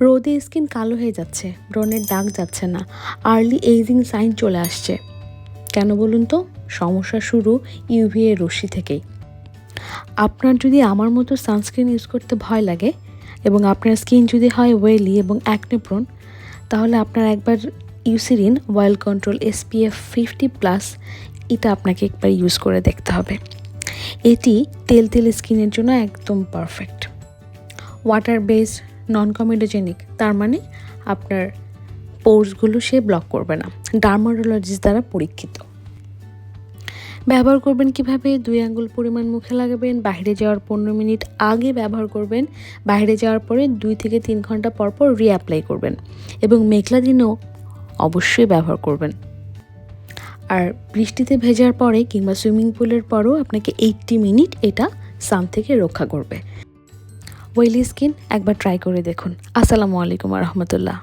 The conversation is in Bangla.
রোদে স্কিন কালো হয়ে যাচ্ছে, ব্রণের দাগ যাচ্ছে না, আর্লি এইজিং সাইন চলে আসছে। কেন বলুন তো? সমস্যা শুরু ইউভিএ রশ্মি থেকেই। আপনার যদি আমার মতো সানস্ক্রিন ইউজ করতে ভয় লাগে এবং আপনার স্কিন যদি হয় ওয়েলি এবং অ্যাকনে প্রোন, তাহলে আপনার একবার ইউসিরিন অয়েল কন্ট্রোল SPF 50+ এটা আপনাকে একবার ইউজ করে দেখতে হবে। এটি তেল স্কিনের জন্য একদম পারফেক্ট। ওয়াটার বেসড, নন কমিডোজেনিক, তার মানে আপনার পোর্সগুলো সে ব্লক করবে না, ডার্মাটোলজিস্ট দ্বারা পরীক্ষিত। ব্যবহার করবেন কিভাবে? 2 আঙ্গুল পরিমাণ মুখে লাগাবেন, বাইরে যাওয়ার 15 মিনিট আগে ব্যবহার করবেন, বাইরে যাওয়ার পরে 2 থেকে 3 ঘন্টা পর পর রিঅ্যাপ্লাই করবেন এবং মেঘলা দিনেও অবশ্যই ব্যবহার করবেন। আর বৃষ্টিতে ভেজার পরে কিংবা সুইমিং পুলের পরও আপনাকে 80 মিনিট এটা সান থেকে রক্ষা করবে। ওয়েলি স্কিন একবার ট্রাই করে দেখুন। আসসালামু আলাইকুম রহমতুল্লাহ।